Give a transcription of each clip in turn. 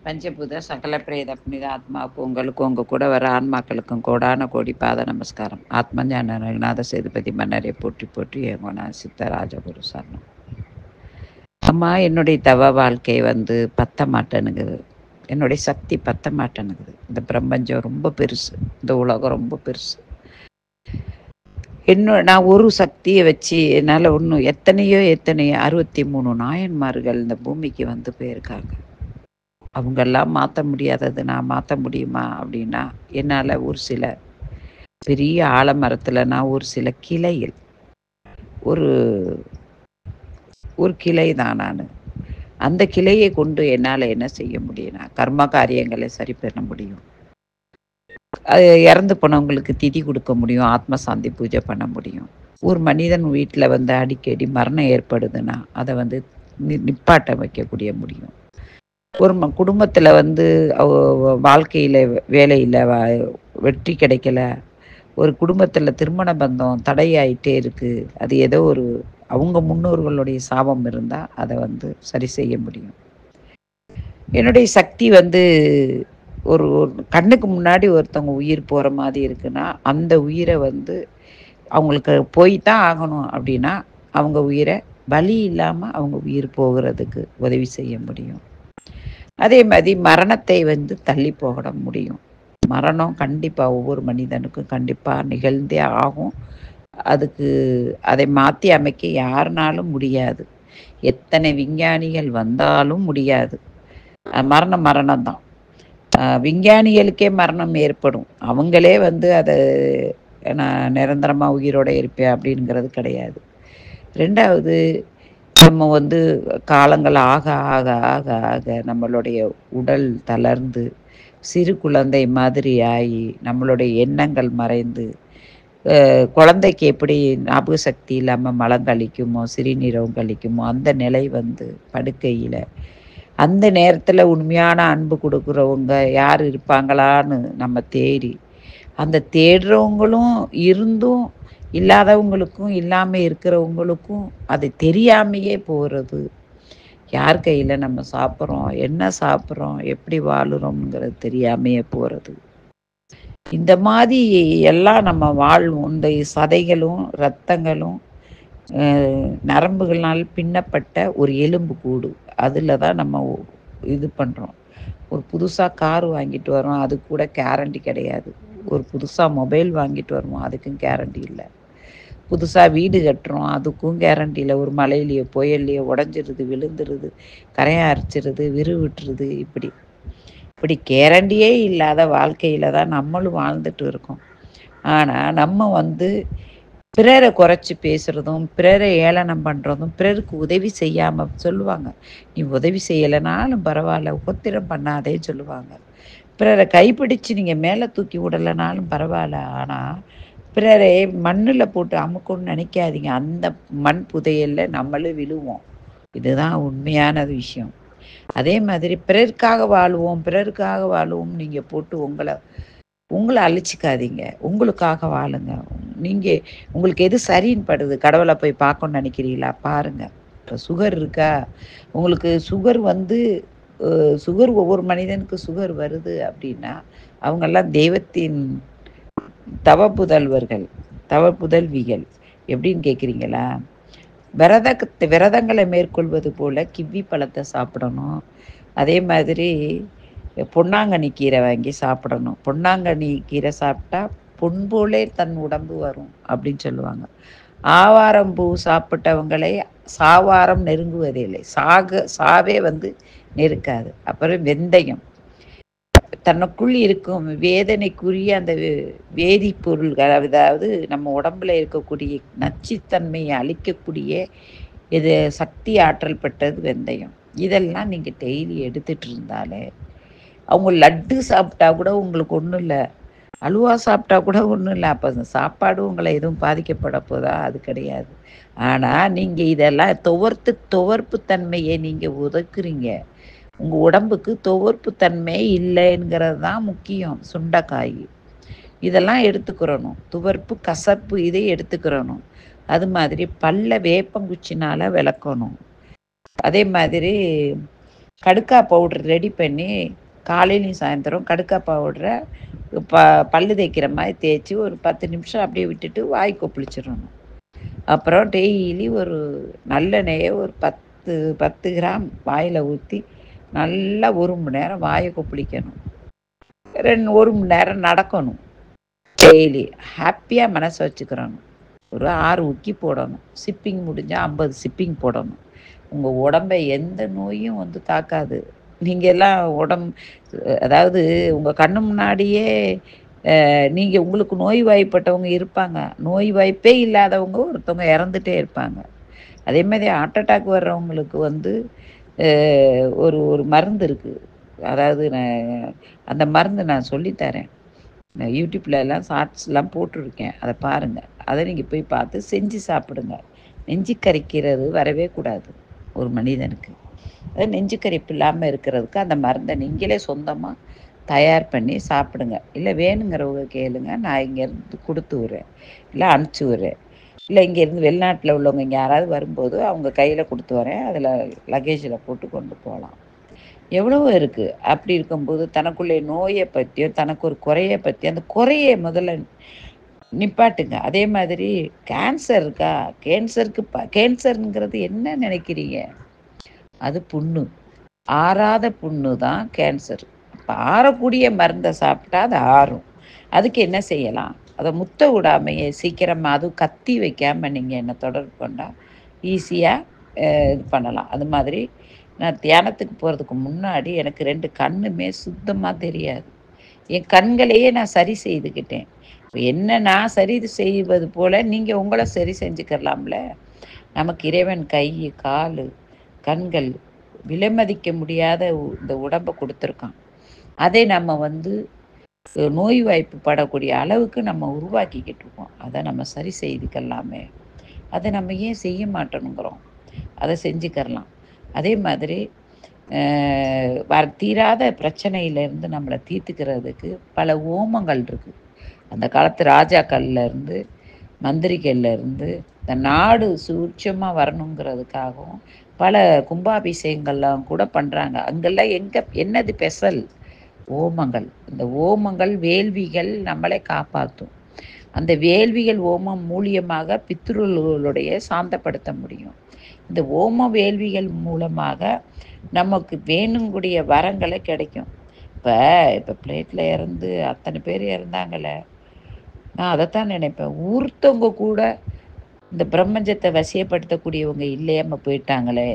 பஞ்சபூத சகல பிரேத புனித ஆத்மாவுக்கு உங்களுக்கும் உங்க கூட வர ஆன்மாக்களுக்கும் கோடான கோடி பாத நமஸ்காரம். ஆத்ம ஞான ரகுநாத சேதுபதி மன்னரை போற்றி போற்றி ஏகோனா சித்த ராஜகுரு சரணம். அம்மா, என்னுடைய தவ வாழ்க்கை பத்த மாட்டேனுங்குது. என்னுடைய சக்தி பத்த மாட்டேனுங்குது. இந்த பிரபஞ்சம் ரொம்ப பெருசு, இந்த உலகம் ரொம்ப பெருசு. நான் ஒரு சக்தியை வச்சு என்னால் ஒன்றும் எத்தனையோ 63 நாயன்மார்கள் இந்த பூமிக்கு போயிருக்காங்க. அவங்கெல்லாம் மாற்ற முடியாதது நான் மாற்ற முடியுமா அப்படின்னா, என்னால் ஒரு சில பெரிய ஆலமரத்தில் நான் ஒரு சில கிளைகள் ஒரு ஒரு கிளை தான் நான். அந்த கிளையை கொண்டு என்னால் என்ன செய்ய முடியும்னா, கர்ம காரியங்களை சரி பண்ண முடியும். அது இறந்து போனவங்களுக்கு திதி கொடுக்க முடியும், ஆத்ம சாந்தி பூஜை பண்ண முடியும். ஒரு மனிதன் வீட்டில் அடிக்கடி மரணம் ஏற்படுதுன்னா அதை நிப்பாட்ட வைக்கக்கூடிய முடியும். ஒரு குடும்பத்தில் வாழ்க்கையில் வேலையில் வெற்றி கிடைக்கல, ஒரு குடும்பத்தில் திருமண பந்தம் தடையாயிட்டே இருக்குது, அது ஏதோ ஒரு அவங்க முன்னோர்களுடைய சாபம் இருந்தால் அதை சரி செய்ய முடியும். என்னுடைய சக்தி ஒரு கண்ணுக்கு முன்னாடி ஒருத்தவங்க உயிர் போகிற மாதிரி இருக்குன்னா, அந்த உயிரை அவங்களுக்கு போய் தான் ஆகணும் அப்படின்னா, அவங்க உயிரை பலி இல்லாமல் அவங்க உயிர் போகிறதுக்கு உதவி செய்ய முடியும். அதே மாதிரி மரணத்தை தள்ளி போக முடியும். மரணம் கண்டிப்பாக ஒவ்வொரு மனிதனுக்கும் கண்டிப்பாக நிகழ்ந்தே ஆகும். அதுக்கு அதை மாற்றி அமைக்க யாருனாலும் முடியாது. எத்தனை விஞ்ஞானிகள் வந்தாலும் முடியாது. மரணம் தான். விஞ்ஞானிகளுக்கே மரணம் ஏற்படும். அவங்களே அதை நான் நிரந்தரமாக உயிரோடு இருப்பேன் அப்படிங்கிறது கிடையாது. ரெண்டாவது, நம்ம காலங்கள் ஆக ஆக ஆக ஆக நம்மளுடைய உடல் தளர்ந்து சிறு குழந்தை மாதிரி ஆகி நம்மளுடைய எண்ணங்கள் மறைந்து, குழந்தைக்கு எப்படி ஞாபக சக்தி இல்லாமல் மலம் கழிக்குமோ, சிறுநீரகம் கழிக்குமோ, அந்த நிலை படுக்கையில் அந்த நேரத்தில் உண்மையான அன்பு கொடுக்குறவங்க யார் இருப்பாங்களான்னு நம்ம தேடி, அந்த தேடுறவங்களும் இருந்தும் இல்லாதவங்களுக்கும் இல்லாமல் இருக்கிறவங்களுக்கும் அது தெரியாமையே போகிறது. யார் கையில் நம்ம சாப்பிட்றோம், என்ன சாப்பிட்றோம், எப்படி வாழுறோம்ங்கிறது தெரியாமையே போகிறது. இந்த மாதிரி எல்லாம் நம்ம வாழ்வோம். இந்த சதைகளும் இரத்தங்களும் நரம்புகளால் பின்னப்பட்ட ஒரு எலும்பு கூடு, அதில் தான் நம்ம இது பண்ணுறோம். ஒரு புதுசாக கார் வாங்கிட்டு வரோம், அது கூட கேரண்டி கிடையாது. ஒரு புதுசாக மொபைல் வாங்கிட்டு வருவோம், அதுக்கும் கேரண்டி இல்லை. புதுசாக வீடு கட்டுறோம், அதுக்கும் கேரண்டி இல்லை. ஒரு மழையிலையோ புயல்லையோ உடஞ்சிருது, விழுந்துருது, கரையான் அரிச்சிருது, விட்டுருது. இப்படி கேரண்டியே இல்லாத வாழ்க்கையில் தான் நம்மளும் வாழ்ந்துட்டு இருக்கோம். ஆனால் நம்ம பிறரை குறைச்சி பேசுகிறதும், பிறரை ஏளனம் பண்ணுறதும், பிறருக்கு உதவி செய்யாமல் சொல்லுவாங்க, நீ உதவி செய்யலைனாலும் பரவாயில்ல, உபத்திரம் பண்ணாதேன்னு சொல்லுவாங்க. பிறரை கைப்பிடிச்சு நீங்கள் மேலே தூக்கி விடலைனாலும் பரவாயில்ல, ஆனால் பிறரை மண்ணில் போட்டு அமுக்கணும்னு நினைக்காதீங்க. அந்த மண் புதையலில் நம்மளும் விழுவோம். இதுதான் உண்மையான விஷயம். அதே மாதிரி பிறருக்காக வாழுவோம் நீங்கள் போட்டு உங்களை அழிச்சிக்காதீங்க. உங்களுக்காக வாழுங்க. நீங்கள் உங்களுக்கு எது சரின்னு படுது, கடவுளை போய் பார்க்கணும்னு நினைக்கிறீங்களா, பாருங்கள். இப்போ சுகர் இருக்கா, உங்களுக்கு சுகர் ஒவ்வொரு மனிதனுக்கு சுகர் வருது அப்படின்னா, அவங்கெல்லாம் தெய்வத்தின் தவ புதல்விகள். எப்படின்னு கேட்குறீங்களா? விரதங்களை மேற்கொள்வது போல் கிவ்வி பழத்தை சாப்பிடணும். அதே மாதிரி பொன்னாங்கண்ணி கீரை வாங்கி சாப்பிடணும். பொன்னாங்கண்ணி கீரை சாப்பிட்டா பொன் போலே தன் உடம்பு வரும் அப்படின்னு சொல்லுவாங்க. ஆவாரம் பூ சாப்பிட்டவங்களை சாவாரம் நெருங்குவதே இல்லை, சாவே நெருக்காது. அப்புறம் வெந்தயம் தனக்குள் இருக்கும் வேதனைக்குரிய அந்த வேதிப்பொருள்கள், அதாவது நம்ம உடம்புல இருக்கக்கூடிய நச்சுத்தன்மையை அழிக்கக்கூடிய இது சக்தி ஆற்றல் பெற்றது வெந்தயம். இதெல்லாம் நீங்கள் டெய்லி எடுத்துகிட்டு இருந்தாலே, அவங்க லட்டு சாப்பிட்டா கூட உங்களுக்கு ஒன்றும் இல்லை, அல்வா சாப்பிட்டா கூட ஒன்றும் இல்லை. அப்போ அந்த சாப்பாடு உங்களை எதுவும் பாதிக்கப்பட போதா? அது கிடையாது. ஆனால் நீங்கள் இதெல்லாம் துவர்ப்பு தன்மையை நீங்கள் ஒதுக்குறீங்க. உங்கள் உடம்புக்கு துவர்ப்பு தன்மை இல்லைங்கிறது தான் முக்கியம். சுண்டைக்காய் இதெல்லாம் எடுத்துக்கிறணும். துவர்ப்பு கசப்பு இதை எடுத்துக்கிறணும். அது மாதிரி பல்ல வேப்பங்குச்சினால் விளக்கணும். அதே மாதிரி கடுக்கா பவுடர் ரெடி பண்ணி காலையிலையும் சாயந்தரம் கடுக்கா பவுடரை பல்லு தேய்க்கிற மாதிரி தேய்ச்சி ஒரு 10 நிமிஷம் அப்படியே விட்டுட்டு வாய் கொப்பளிச்சிடணும். அப்புறம் டெய்லி ஒரு நல்லெண்ணெயை ஒரு 10 கிராம் வாயில் ஊற்றி நல்லா 1 மணி நேரம் வாயை கொப்பளிக்கணும். 1 மணி நேரம் நடக்கணும். டெய்லி ஹாப்பியாக மனசை வச்சுக்கிறணும். ஒரு 6 உக்கி போடணும். சிப்பிங் முடிஞ்சால் 50 சிப்பிங் போடணும். உங்கள் உடம்பை எந்த நோயும் வந்து தாக்காது. நீங்கள் எல்லாம் அதாவது உங்கள் கண்ணு முன்னாடியே நீங்கள் உங்களுக்கு நோய் வாய்ப்பட்டவங்க இருப்பாங்க. நோய் வாய்ப்பே இல்லாதவங்க ஒருத்தவங்க இறந்துட்டே இருப்பாங்க. அதே மாதிரி ஹார்ட் அட்டாக் வர்றவங்களுக்கு வந்து ஒரு ஒரு மருந்து இருக்குது. அதாவது அந்த மருந்து நான் சொல்லித்தரேன். நான் யூடியூப்ல எல்லாம் ஷார்ட்ஸ்லாம் போட்டிருக்கேன். அதை பாருங்கள். அதை நீங்கள் போய் பார்த்து செஞ்சு சாப்பிடுங்க. நெஞ்சு கரிக்கிறது வரவே கூடாது ஒரு மனிதனுக்கு. அது நெஞ்சு கரிப்பு இல்லாமல் இருக்கிறதுக்கு அந்த மருந்தை நீங்களே சொந்தமாக தயார் பண்ணி சாப்பிடுங்க. இல்லை வேணுங்கிறவங்க கேளுங்க, நான் இங்கேருந்து கொடுத்து விட்றேன், இல்லை அனுப்பிச்சி விட்றேன். இல்லை இங்கேருந்து வெளிநாட்டில் உள்ளவங்க இங்கே யாராவது வரும்போது அவங்க கையில் கொடுத்து வரேன். அதில் லக்கேஜில் போட்டு கொண்டு போகலாம். எவ்வளவோ இருக்குது. அப்படி இருக்கும்போது தனக்குள்ளே நோயை பற்றியோ தனக்கு ஒரு குறையை பற்றி அந்த குறையை முதல்ல நிப்பாட்டுங்க. அதே மாதிரி கேன்சர் இருக்கா, கேன்சருங்கிறது என்ன நினைக்கிறீங்க? அது புண்ணு. ஆறாத புண்ணு தான் கேன்சர். இப்போ ஆறக்கூடிய மருந்தை சாப்பிட்டா அது ஆறும். அதுக்கு என்ன செய்யலாம்? அதை முத்த விடாமையே சீக்கிரமாக, அதுவும் கத்தி வைக்காமல் நீங்கள் என்னை தொடர்பு கொண்டால் ஈஸியாக இது பண்ணலாம். அது மாதிரி நான் தியானத்துக்கு போகிறதுக்கு முன்னாடி எனக்கு 2 கண்ணுமே சுத்தமாக தெரியாது. என் கண்களையே நான் சரி செய்துக்கிட்டேன். என்ன நான் சரி செய்வது போல் நீங்கள் உங்களை சரி செஞ்சுக்கலாம்ல. நமக்கு இறைவன் கை, கால், கண்கள் விலைமதிக்க முடியாத இந்த உடம்பை கொடுத்துருக்கான். அதை நம்ம வந்து நோய் வாய்ப்பு படக்கூடிய அளவுக்கு நம்ம உருவாக்கிக்கிட்டு இருக்கோம். அதை நம்ம சரி செய்துக்கலாமே. அதை நம்ம ஏன் செய்ய மாட்டோனுங்கிறோம். அதை செஞ்சுக்கரலாம். அதே மாதிரி தீராத பிரச்சனையிலேருந்து நம்மளை தீர்த்துக்கிறதுக்கு பல ஓமங்கள் இருக்குது. அந்த காலத்து ராஜாக்கள்லேருந்து மந்திரிகள்லேருந்து இந்த நாடு சூட்சமாக வரணுங்கிறதுக்காகவும் பல கும்பாபிஷேகங்கள்லாம் கூட பண்ணுறாங்க. அங்கெல்லாம் என்னது ஸ்பெஷல்? ஓமங்கள். இந்த ஓமங்கள் வேள்விகள் நம்மளை காப்பாற்றும். அந்த வேள்விகள் ஓமம் மூலியமாக பித்ருளுடைய சாந்தப்படுத்த முடியும். இந்த ஓம வேள்விகள் மூலமாக நமக்கு வேணுங்கூடிய வரங்களை கிடைக்கும். இப்போ பிளேட்டில் இறந்து அத்தனை பேர் இறந்தாங்கள, நான் அதைத்தான் நினைப்பேன். ஒருத்தவங்க கூட இந்த பிரபஞ்சத்தை வசியப்படுத்தக்கூடியவங்க இல்லையாம போயிட்டாங்களே,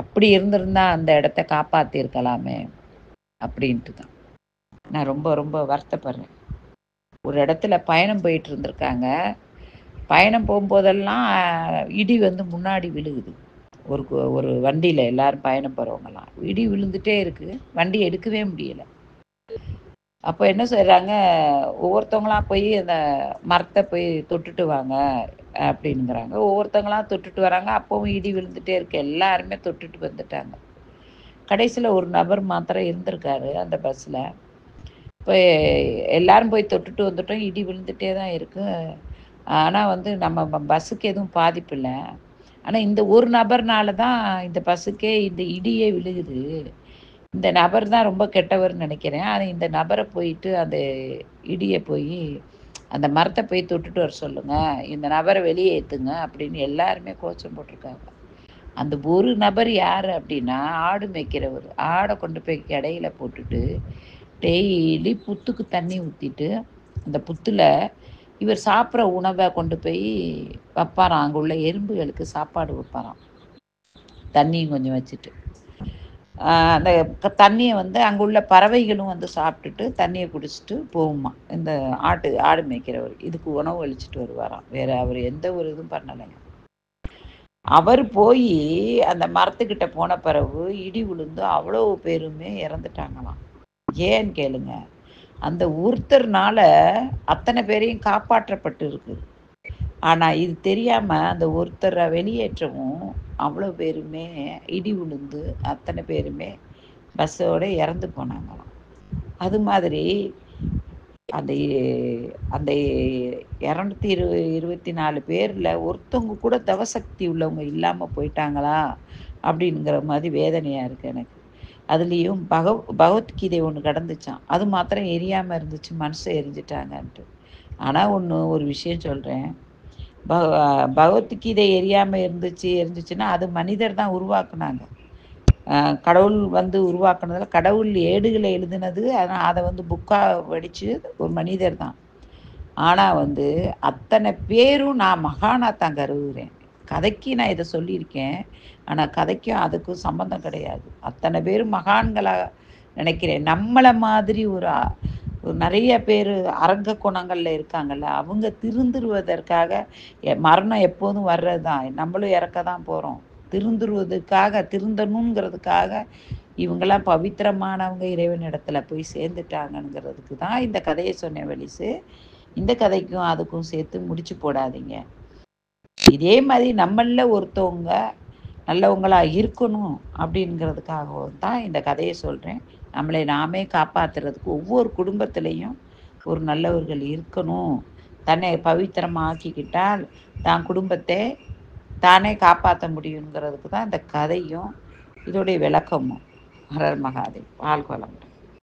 அப்படி இருந்திருந்தா அந்த இடத்த காப்பாற்றிருக்கலாமே அப்படின்ட்டு தான் நான் ரொம்ப ரொம்ப வருத்தப்படுறேன். ஒரு இடத்துல பயணம் போயிட்டு இருந்திருக்காங்க. பயணம் போகும்போதெல்லாம் இடி வந்து முன்னாடி விழுகுது. ஒரு வண்டியில் எல்லாரும் பயணம் போகிறவங்கலாம் இடி விழுந்துட்டே இருக்குது. வண்டி எடுக்கவே முடியலை. அப்போ என்ன செய்கிறாங்க, ஒவ்வொருத்தவங்களாம் போய் அந்த மரத்தை போய் தொட்டுட்டு வாங்க அப்படின்னுங்கிறாங்க. ஒவ்வொருத்தவங்களாம் தொட்டுட்டு வராங்க. அப்போவும் இடி விழுந்துட்டே இருக்கு. எல்லாருமே தொட்டுட்டு வந்துட்டாங்க. கடைசியில் ஒரு நபர் மாத்திரம் இருந்திருக்காரு அந்த பஸ்ஸில். இப்போ எல்லாரும் போய் தொட்டுட்டு வந்துட்டோம். இடி விழுந்துட்டே தான் இருக்கு. ஆனால் வந்து நம்ம பஸ்ஸுக்கு எதுவும் பாதிப்பு இல்லை. ஆனால் இந்த ஒரு நபர்னால தான் இந்த பஸ்ஸுக்கே இந்த இடியே விழுகுது. இந்த நபர் தான் ரொம்ப கெட்டவர்னு நினைக்கிறேன். ஆனால் இந்த நபரை போயிட்டு அந்த இடியை போய் அந்த மரத்தை போய் தொட்டுட்டு வர சொல்லுங்கள், இந்த நபரை வெளியே ஏற்றுங்க அப்படின்னு எல்லாருமே கோச்சம் போட்டிருக்காங்க. அந்த ஒரு நபர் யார் அப்படின்னா ஆடு மேய்க்கிறவர். ஆடை கொண்டு போய் இடையில போட்டுட்டு டெய்லி புத்துக்கு தண்ணி ஊற்றிட்டு அந்த புத்தில் இவர் சாப்பிட்ற உணவை கொண்டு போய் வைப்பாராம். அங்கே உள்ள எறும்புகளுக்கு சாப்பாடு வைப்பாராம், தண்ணியும் கொஞ்சம் வச்சுட்டு. அந்த தண்ணியை வந்து அங்கே உள்ள பறவைகளும் வந்து சாப்பிட்டுட்டு தண்ணியை குடிச்சிட்டு போகுமா. இந்த ஆடு மேய்க்கிறவர் இதுக்கு உணவு அளிச்சுட்டு வருவாராம். வேற அவர் எந்த ஒரு இதுவும் பண்ணலைங்க. அவர் போய் அந்த மரத்துக்கிட்ட போன பிறகு இடி விழுந்து அவ்வளோ பேருமே இறந்துட்டாங்களாம். ஏன்னு கேளுங்க, அந்த ஒருத்தர்னால அத்தனை பேரையும் காப்பாற்றப்பட்டு இருக்கு. ஆனால் இது தெரியாமல் அந்த ஒருத்தரை வெளியேற்றவும் அவ்வளோ பேருமே இடி விழுந்து அத்தனை பேருமே பஸ்ஸோடு இறந்து போனாங்களாம். அது மாதிரி அந்த அந்த 224 பேரில் ஒருத்தவங்க கூட தவசக்தி உள்ளவங்க இல்லாமல் போயிட்டாங்களா அப்படிங்கிற மாதிரி வேதனையாக இருக்குது எனக்கு. அதுலேயும் பகவத்கீதை ஒன்று கடந்துச்சான். அது மாத்திரம் எரியாமல் இருந்துச்சு, மனுஷன் எரிஞ்சிட்டாங்கன்ட்டு. ஆனால் ஒரு விஷயம் சொல்கிறேன். பகவத்கீதை எரியாமல் எரிஞ்சிச்சுன்னா அது மனிதர் தான் உருவாக்குனாங்க. கடவுள் உருவாக்குனதில் கடவுள் ஏடுகளை எழுதினது, ஆனால் அதை புக்காக வடித்து ஒரு மனிதர் தான். ஆனால் அத்தனை பேரும் நான் மகானாக தான் கருதுகிறேன். கதைக்கு நான் இதை சொல்லியிருக்கேன், ஆனால் கதைக்கும் அதுக்கும் சம்மந்தம் கிடையாது. அத்தனை பேரும் மகான்களாக நினைக்கிறேன். நம்மளை மாதிரி ஒரு நிறைய பேர் அரங்க குணங்களில் இருக்காங்கல்ல, அவங்க திருந்துருவதற்காக மரணம் எப்போதும் வர்றது தான், நம்மளும் இறக்க தான் போகிறோம். திருந்தணுங்கிறதுக்காக இவங்கெல்லாம் பவித்திரமானவங்க இறைவனிடத்துல போய் சேர்ந்துட்டாங்கங்கிறதுக்கு தான் இந்த கதையை சொன்னேன் வெளிசு. இந்த கதைக்கும் அதுக்கும் சேர்த்து முடிச்சு போடாதீங்க. இதே மாதிரி நம்மள ஒருத்தவங்க நல்லவங்களா இருக்கணும் அப்படிங்கிறதுக்காகவும் தான் இந்த கதையை சொல்கிறேன். நம்மளை நாமே காப்பாற்றுறதுக்கு ஒவ்வொரு குடும்பத்திலையும் ஒரு நல்லவர்கள் இருக்கணும். தன்னை பவித்திரமாக ஆக்கிக்கிட்டால் தான் குடும்பத்தை தானே காப்பாற்ற முடியுங்கிறதுக்கு தான் இந்த கதையும் இதோடைய விளக்கமும். ஹரர் மகாதேவ். வாழ்க வளமுடன்.